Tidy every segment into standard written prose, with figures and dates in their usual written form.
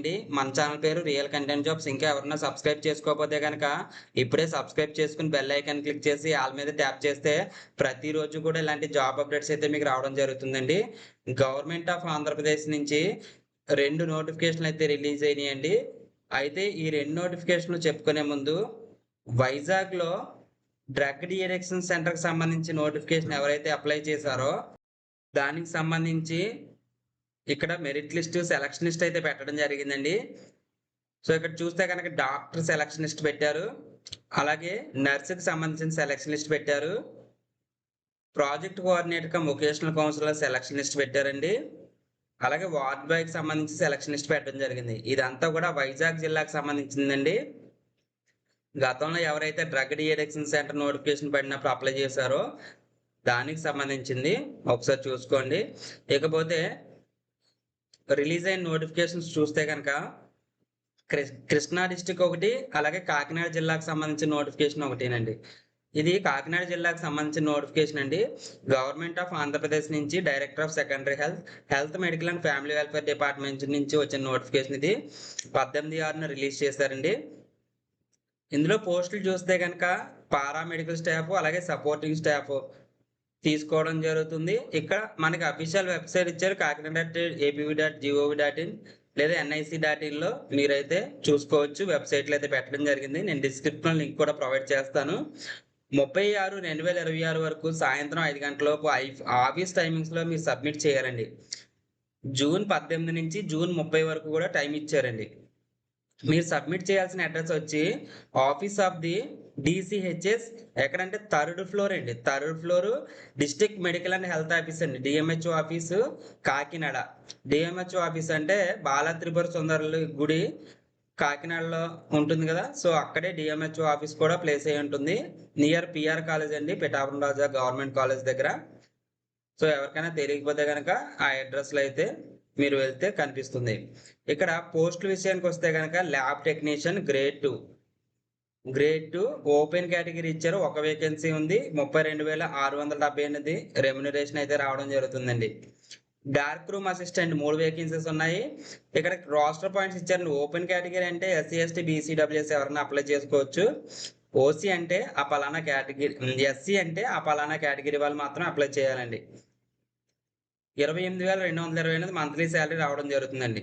అండి. మన ఛానల్ పేరు రియల్ కంటెంట్ జాబ్స్. ఇంకా ఎవరైనా సబ్స్క్రైబ్ చేసుకోకపోతే గనక ఇప్పుడే సబ్స్క్రైబ్ చేసుకొని బెల్ ఐకాన్ క్లిక్ చేసి ఆల్ మీద ట్యాప్ చేస్తే ప్రతిరోజు కూడా ఇలాంటి జాబ్ అప్డేట్స్ అయితే మీకు రావడం జరుగుతుందండి. గవర్నమెంట్ ఆఫ్ ఆంధ్రప్రదేశ్ నుంచి 2 నోటిఫికేషన్లు అయితే రిలీజ్ అయినాయండి. అయితే ఈ 2 నోటిఫికేషన్లు చెప్పుకునే ముందు వైజాగ్‌లో డ్రగ్ డీ-అడిక్షన్ సెంటర్‌కి సంబంధించి నోటిఫికేషన్ ఎవరైతే అప్లై చేశారో దానికి సంబంధించి ఇక్కడ మెరిట్ లిస్ట్, సెలక్షన్ లిస్ట్ అయితే పెట్టడం జరిగిందండి. సో, ఇక్కడ చూస్తే గనక డాక్టర్ సెలక్షన్ లిస్ట్ పెట్టారు. అలాగే నర్స్‌కి సంబంధించిన సెలక్షన్ లిస్ట్ పెట్టారు. Project coordinator cum vocational counsellor selection list పెట్టారండి. అలాగే వార్డ్ బాయ్‌కి సంబంధించి సెలక్షన్ లిస్ట్ పెట్టడం జరిగింది. ఇదంతా కూడా వైజాగ్ జిల్లాకు సంబంధించిందండి. గతంలో ఎవరైతే డ్రగ్ డీ-అడిక్షన్ సెంటర్ నోటిఫికేషన్ పడినప్పుడు అప్లై చేశారో దానికి సంబంధించింది. ఒకసారి చూసుకోండి. ఇకపోతే రిలీజ్ అయిన నోటిఫికేషన్స్ చూస్తే గనక కృష్ణా డిస్ట్రిక్ట్ ఒకటి, అలాగే కాకినాడ జిల్లాకు సంబంధించిన నోటిఫికేషన్ ఒకటేనండి. ఇది కాకినాడ జిల్లాకు సంబంధించిన నోటిఫికేషన్ అండి. గవర్నమెంట్ ఆఫ్ ఆంధ్రప్రదేశ్ నుంచి director of secondary health, medical and family welfare department నుంచి వచ్చిన నోటిఫికేషన్ ఇది. 18/6న రిలీజ్ చేశారండి. ఇందులో పోస్టులు చూస్తే గనక పారామెడికల్ స్టాఫ్, అలాగే సపోర్టింగ్ స్టాఫ్ తీసుకోవడం జరుగుతుంది. ఇక్కడ మనకి అఫీషియల్ వెబ్సైట్ ఇచ్చారు kakinada.apv.gov.in లేదా nic.in లో మీరైతే చూసుకోవచ్చు. వెబ్సైట్లో అయితే పెట్టడం జరిగింది. నేను డిస్క్రిప్షన్లో లింక్ కూడా ప్రొవైడ్ చేస్తాను. 30/6/2026 వరకు సాయంత్రం 5 గంటలలోపు ఆఫీస్ టైమింగ్స్లో మీరు సబ్మిట్ చేయాలండి. జూన్ 18 నుంచి జూన్ 30 వరకు కూడా టైం ఇచ్చారండి. మీరు సబ్మిట్ చేయాల్సిన అడ్రస్ వచ్చి ఆఫీస్ ఆఫ్ ది DCHS ఎక్కడంటే 3rd ఫ్లోర్ అండి. 3rd floor district medical and health office అండి. DMHO office Kakinada. DMHO office అంటే బాలా త్రిపుర సుందరుల గుడి కాకినాడలో ఉంటుంది కదా. సో అక్కడే DMHO ఆఫీస్ కూడా ప్లేస్ అయి ఉంటుంది. నియర్ PR కాలేజ్ అండి, పిఠాపురం రాజా గవర్నమెంట్ కాలేజ్ దగ్గర. సో ఎవరికైనా తెలియకపోతే కనుక ఆ అడ్రస్లో అయితే మీరు వెళ్తే కనిపిస్తుంది. ఇక్కడ పోస్టుల విషయానికి వస్తే కనుక lab technician grade 2 open category ఇచ్చారు. ఒక వేకెన్సీ ఉంది. 32,678 రెమ్యునరేషన్ అయితే రావడం జరుగుతుందండి. డార్క్ రూమ్ అసిస్టెంట్ 3 వేకెన్సీస్ ఉన్నాయి. ఇక్కడ రోస్టర్ పాయింట్స్ ఇచ్చారండి. ఓపెన్ కేటగిరీ అంటే SC, ST, BCWS ఎవరైనా అప్లై చేసుకోవచ్చు. OC అంటే ఆ పలానా కేటగిరీ, SC అంటే ఆ పలానా కేటగిరీ వాళ్ళు మాత్రం అప్లై చేయాలండి. 28,228 మంత్లీ శాలరీ రావడం జరుగుతుందండి.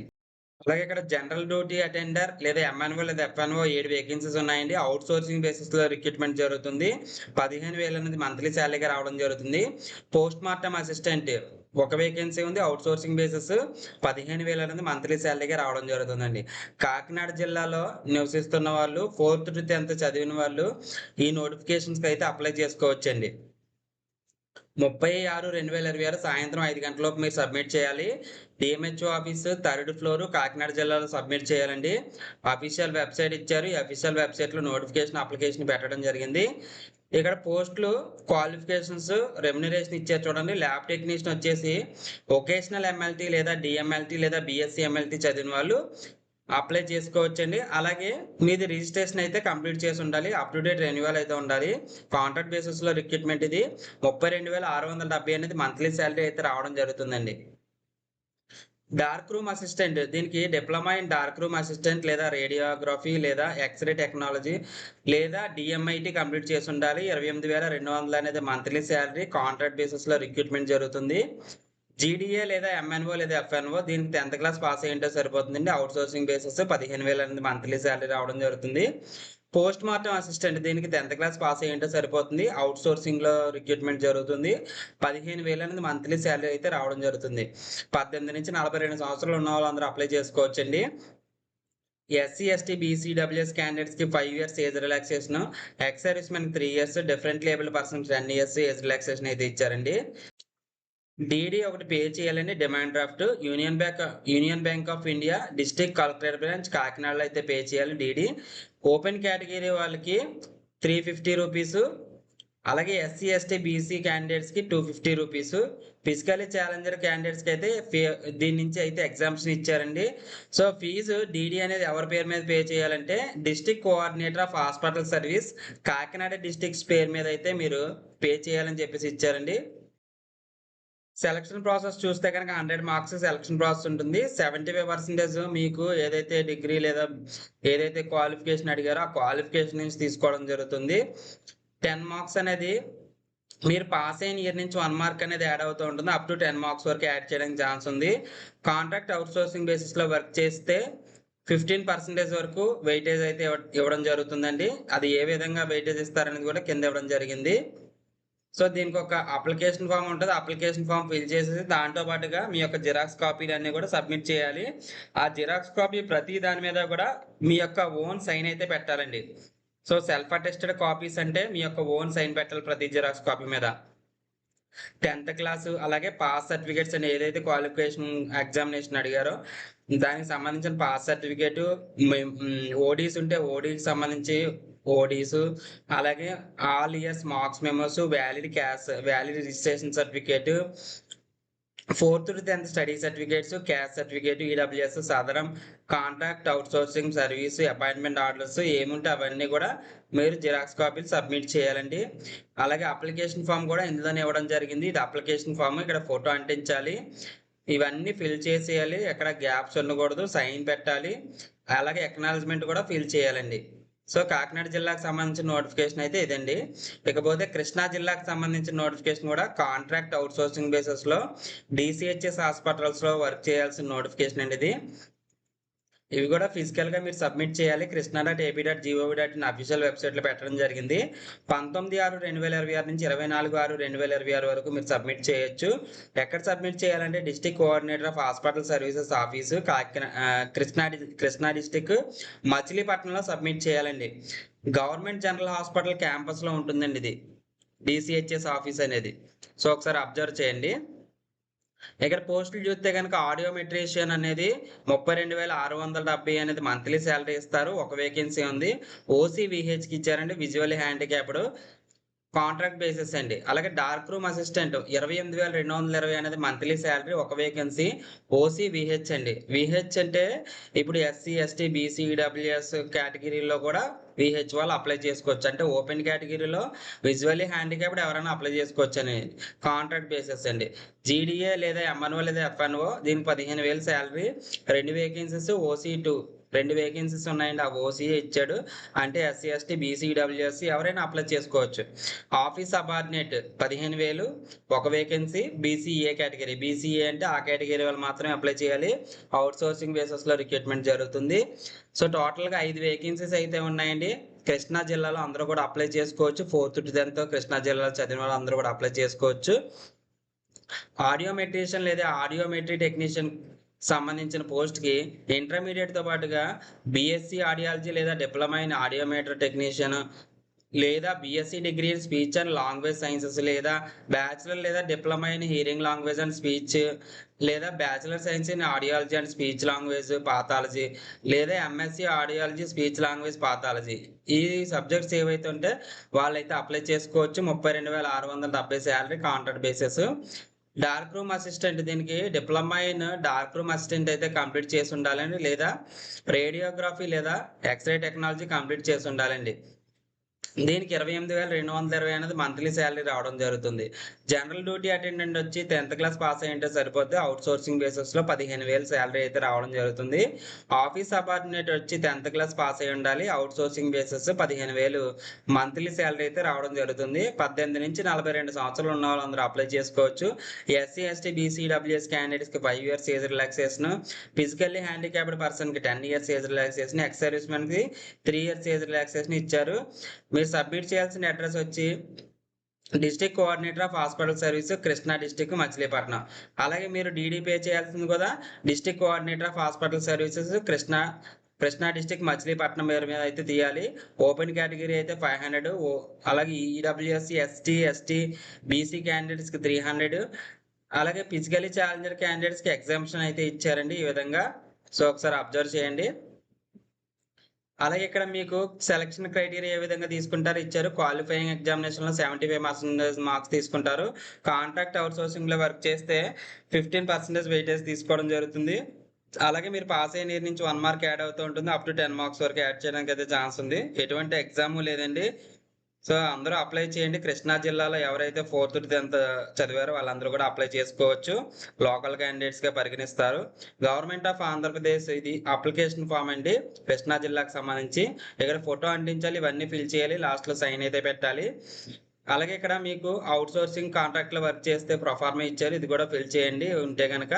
అలాగే ఇక్కడ జనరల్ డ్యూటీ అటెండర్ లేదా MNO లేదా FNO 7 వేకెన్సీస్ ఉన్నాయండి. అవుట్ సోర్సింగ్ బేసిస్ లో రిక్రూట్మెంట్ జరుగుతుంది. 15,000 అనేది మంత్లీ శాలరీగా రావడం జరుగుతుంది. పోస్ట్ మార్టం అసిస్టెంట్ 1 వేకెన్సీ ఉంది. అవుట్ సోర్సింగ్ బేసిస్ 15,000 అనేది మంత్లీ శాలరీగా రావడం జరుగుతుందండి. కాకినాడ జిల్లాలో నివసిస్తున్న వాళ్ళు 4th to 10th చదివిన వాళ్ళు ఈ నోటిఫికేషన్స్కి అయితే అప్లై చేసుకోవచ్చండి. 30/6/2026 సాయంత్రం 5 గంటలలోపు మీరు సబ్మిట్ చేయాలి. DMHO office 3rd floor Kakinada జిల్లాలో సబ్మిట్ చేయాలండి. అఫీషియల్ వెబ్సైట్ ఇచ్చారు. ఈ అఫీషియల్ వెబ్సైట్లో నోటిఫికేషన్ అప్లికేషన్ పెట్టడం జరిగింది. ఇక్కడ పోస్టులు, క్వాలిఫికేషన్స్, రెమ్యునరేషన్ ఇచ్చారు చూడండి. ల్యాబ్ టెక్నీషియన్ వచ్చేసి వొకేషనల్ MLT లేదా DMLT లేదా BSc MLT చదివిన వాళ్ళు అప్లై చేసుకోవచ్చండి. అలాగే మీది రిజిస్ట్రేషన్ అయితే కంప్లీట్ చేసి ఉండాలి. అప్ టు డేట్ రెన్యువల్ అయితే ఉండాలి. కాంట్రాక్ట్ బేసిస్ లో రిక్రూట్మెంట్ ఇది. 32,670 అనేది మంత్లీ శాలరీ అయితే రావడం జరుగుతుందండి. డార్క్ రూమ్ అసిస్టెంట్ దీనికి diploma in dark room assistant లేదా రేడియోగ్రఫీ లేదా ఎక్స్రే టెక్నాలజీ లేదా DMIT కంప్లీట్ చేసి ఉండాలి. 28,200 అనేది మంత్లీ శాలరీ. కాంట్రాక్ట్ బేసిస్ లో రిక్రూట్మెంట్ జరుగుతుంది. GDA లేదా MNO లేదా FNO దీనికి 10th క్లాస్ పాస్ అయ్యింటే సరిపోతుందండి. అవుట్ సోర్సింగ్ బేసిస్ 15,000 అనేది మంత్లీ శాలరీ రావడం జరుగుతుంది. పోస్ట్ మార్టం అసిస్టెంట్ దీనికి 10th క్లాస్ పాస్ అయ్యింటే సరిపోతుంది. అవుట్ సోర్సింగ్ లో రిక్రూట్మెంట్ జరుగుతుంది. 15,000 అనేది మంత్లీ శాలరీ అయితే రావడం జరుగుతుంది. 18 నుంచి 42 సంవత్సరాలు ఉన్న వాళ్ళందరూ అప్లై చేసుకోవచ్చండి. SC, ST, BCWS క్యాండిడేట్స్ కి 5 years age relaxation, ex service men 3 years, different label persons 10 years age relaxation అయితే ఇచ్చారండి. DD ఒకటి పే చేయాలండి. Demand draft union bank of India district collectorate branch కాకినాడలో అయితే పే చేయాలి DD. ఓపెన్ కేటగిరీ వాళ్ళకి 350 rupees, అలాగే SC, ST, BC క్యాండిడేట్స్ కి 250 రూపీస్. ఫిజికల్లీ ఛాలెంజర్ క్యాండిడేట్స్ కి అయితే దీని నుంచి అయితే ఎగ్జామ్షన్ ఇచ్చారండి. సో ఫీజు DD అనేది ఎవరి పేరు మీద పే చేయాలంటే district coordinator of hospital service Kakinada districts పేరు మీద అయితే మీరు పే చేయాలని చెప్పేసి ఇచ్చారండి. సెలక్షన్ ప్రాసెస్ చూస్తే కనుక 100 మార్క్స్ సెలక్షన్ ప్రాసెస్ ఉంటుంది. 75% మీకు ఏదైతే డిగ్రీ లేదా ఏదైతే క్వాలిఫికేషన్ అడిగారో ఆ క్వాలిఫికేషన్ నుంచి తీసుకోవడం జరుగుతుంది. 10 మార్క్స్ అనేది మీరు పాస్ అయిన ఇయర్ నుంచి 1 మార్క్ అనేది యాడ్ అవుతూ ఉంటుంది. అప్ టు 10 మార్క్స్ వరకు యాడ్ చేయడానికి ఛాన్స్ ఉంది. కాంట్రాక్ట్ అవుట్సోర్సింగ్ బేసిస్లో వర్క్ చేస్తే 15% వరకు వెయిటేజ్ అయితే ఇవ్వడం జరుగుతుందండి. అది ఏ విధంగా వెయిటేజ్ ఇస్తారనేది కూడా కింద ఇవ్వడం జరిగింది. సో దీనికి ఒక అప్లికేషన్ ఫామ్ ఉంటుంది. అప్లికేషన్ ఫామ్ ఫిల్ చేసేసి దాంతో పాటుగా మీ యొక్క జిరాక్స్ కాపీలు అన్నీ కూడా సబ్మిట్ చేయాలి. ఆ జిరాక్స్ కాపీ ప్రతి దాని మీద కూడా మీ యొక్క ఓన్ సైన్ అయితే పెట్టాలండి. సో సెల్ఫ్ అటెస్టెడ్ కాపీస్ అంటే మీ యొక్క ఓన్ సైన్ పెట్టాలి ప్రతి జిరాక్స్ కాపీ మీద. 10th క్లాసు అలాగే పాస్ సర్టిఫికేట్స్ అని ఏదైతే క్వాలిఫికేషన్ ఎగ్జామినేషన్ అడిగారో దానికి సంబంధించిన పాస్ సర్టిఫికేటు, ఓడీస్ ఉంటే ఓడీకి సంబంధించి ఓడీస్, అలాగే all years marks memos, valid registration certificate, 4th to 10th study certificates, caste certificate, EWS సాధారణ contract outsourcing service, appointment orders ఏముంటే అవన్నీ కూడా మీరు జిరాక్స్ కాపీలు సబ్మిట్ చేయాలండి. అలాగే అప్లికేషన్ ఫామ్ కూడా ఇందులోనే ఇవ్వడం జరిగింది. ఇది అప్లికేషన్ ఫామ్, ఇక్కడ ఫోటో అంటించాలి. ఇవన్నీ ఫిల్ చేసేయాలి, ఎక్కడ గ్యాప్స్ ఉండకూడదు, సైన్ పెట్టాలి, అలాగే అక్నాలజ్మెంట్ కూడా ఫిల్ చేయాలండి. సో కాకినాడ జిల్లాకు సంబంధించిన నోటిఫికేషన్ అయితే ఇదండి. ఇకపోతే కృష్ణా జిల్లాకు సంబంధించిన నోటిఫికేషన్ కూడా కాంట్రాక్ట్ అవుట్సోర్సింగ్ బేసిస్లో డిసిహెచ్ఎస్ హాస్పిటల్స్లో వర్క్ చేయాల్సిన నోటిఫికేషన్ అండి ఇది. ఇవి కూడా ఫిజికల్గా మీరు సబ్మిట్ చేయాలి. krsna.ap.gov.in అఫీషియల్ వెబ్సైట్లో పెట్టడం జరిగింది. 19/6/2026 నుంచి 24/6/2026 వరకు మీరు సబ్మిట్ చేయొచ్చు. ఎక్కడ సబ్మిట్ చేయాలంటే district coordinator of hospital services office Krishna district మచిలీపట్నంలో సబ్మిట్ చేయాలండి. గవర్నమెంట్ జనరల్ హాస్పిటల్ క్యాంపస్లో ఉంటుందండి ఇది డిసిహెచ్ఎస్ ఆఫీస్ అనేది. సో ఒకసారి అబ్జర్వ్ చేయండి. ఇక్కడ పోస్టులు చూస్తే కనుక ఆడియోమెట్రీషియన్ అనేది 32,670 అనేది మంత్లీ శాలరీ ఇస్తారు. ఒక వేకెన్సీ ఉంది. ఓసీవీహెచ్కి ఇచ్చారండి, విజువల్లీ హ్యాండిక్యాప్డ్, కాంట్రాక్ట్ బేసిస్ అండి. అలాగే డార్క్ రూమ్ అసిస్టెంట్ 28,220 అనేది మంత్లీ శాలరీ, ఒక వేకెన్సీ. ఓసీవీహెచ్ అండి. విహెచ్ అంటే ఇప్పుడు ఎస్సీ ఎస్టీ బీసీ ఈడబ్ల్యూఎస్ కేటగిరీలో కూడా విహెచ్ వాళ్ళు అప్లై చేసుకోవచ్చు. అంటే ఓపెన్ కేటగిరీలో విజువల్లీ హ్యాండిక్యాప్డ్ ఎవరైనా అప్లై చేసుకోవచ్చు అని. కాంట్రాక్ట్ బేసిస్ అండి. జీడీఏ లేదా ఎంఎన్ఓ లేదా ఎఫ్ఎన్ఓ దీనికి 15,000 శాలరీ, 2 వేకెన్సీస్. ఓసీ2 2 వేకెన్సీస్ ఉన్నాయండి. ఆ ఓసీఏ ఇచ్చాడు. అంటే ఎస్సీ ఎస్టీ బీసీ డబ్ల్యూఎస్సీ ఎవరైనా అప్లై చేసుకోవచ్చు. ఆఫీస్ సబార్డినేట్ 15,000, ఒక వేకెన్సీ. బీసీఏ కేటగిరీ, బీసీఏ అంటే ఆ కేటగిరీ వాళ్ళు మాత్రమే అప్లై చేయాలి. అవుట్సోర్సింగ్ బేసిస్లో రిక్రూట్మెంట్ జరుగుతుంది. సో టోటల్గా 5 వేకెన్సీస్ అయితే ఉన్నాయండి. కృష్ణా జిల్లాలో అందరూ కూడా అప్లై చేసుకోవచ్చు. 4th to 10th కృష్ణా జిల్లాలో చదివిన వాళ్ళు అందరూ కూడా అప్లై చేసుకోవచ్చు. ఆడియోమెట్రీషియన్ లేదా ఆడియోమెట్రీ టెక్నీషియన్ సంబంధించిన పోస్ట్కి ఇంటర్మీడియట్తో పాటుగా బీఎస్సీ ఆడియాలజీ లేదా డిప్లొమా ఇన్ ఆడియోమెట్రీ టెక్నీషియన్ లేదా BSc degree in speech and language sciences లేదా బ్యాచిలర్ లేదా diploma in hearing language and speech లేదా bachelor science in audiology and speech language pathology లేదా MSc audiology speech language pathology ఈ subjects ఏవైతే ఉంటే వాళ్ళైతే apply చేసుకోవచ్చు. 32,670 salary, contract basis. Dark room assistant దీనికి diploma in dark room assistant అయితే complete చేసి ఉండాలండి, లేదా రేడియోగ్రఫీ లేదా ఎక్స్రే టెక్నాలజీ కంప్లీట్ చేసి ఉండాలండి. దీనికి 28,220 అనేది మంత్లీ శాలరీ రావడం జరుగుతుంది. జనరల్ డ్యూటీ అటెండెంట్ వచ్చి 10th క్లాస్ పాస్ అయ్యింటే సరిపోతే అవుట్ సోర్సింగ్ బేసిస్లో 15,000 శాలరీ అయితే రావడం జరుగుతుంది. ఆఫీస్ సబార్డినేట్ వచ్చి 10th క్లాస్ పాస్ అయి ఉండాలి. Out sourcing basis 15,000 monthly salary అయితే రావడం జరుగుతుంది. 18 నుంచి 42 సంవత్సరాలు ఉన్న వాళ్ళందరూ అప్లై చేసుకోవచ్చు. ఎస్సీ ఎస్టీ బీసీ డబ్ల్యూఎస్ క్యాండిడేట్స్కి 5 years age relaxation, physically handicapped పర్సన్కి 10 years age relaxation, ex service మెన్కి 3 years ఏజ్ రిలాక్సేషన్ ఇచ్చారు. మీరు సబ్మిట్ చేయాల్సిన అడ్రస్ వచ్చి district coordinator of hospital service Krishna district Machilipatnam. అలాగే మీరు డీడీ పే చేయాల్సింది కూడా district coordinator of hospital services Krishna district Machilipatnam పేరు మీద అయితే తీయాలి. ఓపెన్ కేటగిరీ అయితే 500, అలాగే ఈడబ్ల్యూఎస్సీ ఎస్టీ ఎస్టీ బీసీ క్యాండిడేట్స్కి 300, అలాగే ఫిజికలీ ఛాలెంజర్ క్యాండిడేట్స్కి ఎగ్జామ్షన్ అయితే ఇచ్చారండి ఈ విధంగా. సో ఒకసారి అబ్జర్వ్ చేయండి. అలాగే ఇక్కడ మీకు సెలక్షన్ క్రైటీరియా ఏ విధంగా తీసుకుంటారు ఇచ్చారు. క్వాలిఫైయింగ్ ఎగ్జామినేషన్లో 75% మార్క్స్ తీసుకుంటారు. కాంట్రాక్ట్ అవుట్సోర్సింగ్లో వర్క్ చేస్తే 15% వెయిటేజ్ తీసుకోవడం జరుగుతుంది. అలాగే మీరు పాస్ అయిన ఇయర్ నుంచి 1 మార్క్ యాడ్ అవుతూ ఉంటుంది. అప్ టు 10 మార్క్స్ వరకు యాడ్ చేయడానికి అయితే ఛాన్స్ ఉంది. ఎటువంటి ఎగ్జామ్ లేదండి. సో, అందరూ అప్లై చేయండి. కృష్ణా జిల్లాలో ఎవరైతే 4థ్, 10థ్ చదివారో వాళ్ళందరూ కూడా అప్లై చేసుకోవచ్చు. లోకల్ క్యాండిడేట్స్‌గా పరిగణిస్తారు. గవర్నమెంట్ ఆఫ్ ఆంధ్రప్రదేశ్ ఇది అప్లికేషన్ ఫార్మ్ అండి. కృష్ణా జిల్లాకు సంబంధించి. ఇక్కడ ఫోటో అంటించాలి. ఇవన్నీ ఫిల్ చేయాలి. లాస్ట్‌లో సైన్ అయితే పెట్టాలి. అలాగే ఇక్కడ మీకు ఔట్‌సోర్సింగ్ కాంట్రాక్ట్‌లో వర్క్ చేస్తే ప్రొఫార్మా ఇచ్చారు. ఇది కూడా ఫిల్ చేయండి. ఉంటే గనక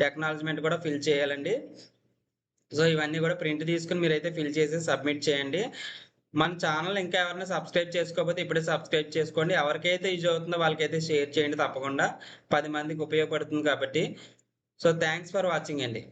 అక్నాలెడ్జ్‌మెంట్ కూడా ఫిల్ చేయాలండి. సో, ఇవన్నీ కూడా ప్రింట్ తీసుకొని మీరైతే ఫిల్ చేసి సబ్మిట్ చేయండి. మన ఛానెల్ ఇంకా ఎవరైనా సబ్స్క్రైబ్ చేసుకోకపోతే ఇప్పుడే సబ్స్క్రైబ్ చేసుకోండి. ఎవరికైతే యూజ్ అవుతుందో వాళ్ళకైతే షేర్ చేయండి తప్పకుండా. 10 మందికి ఉపయోగపడుతుంది కాబట్టి. సో, థాంక్స్ ఫర్ వాచింగ్ అండి.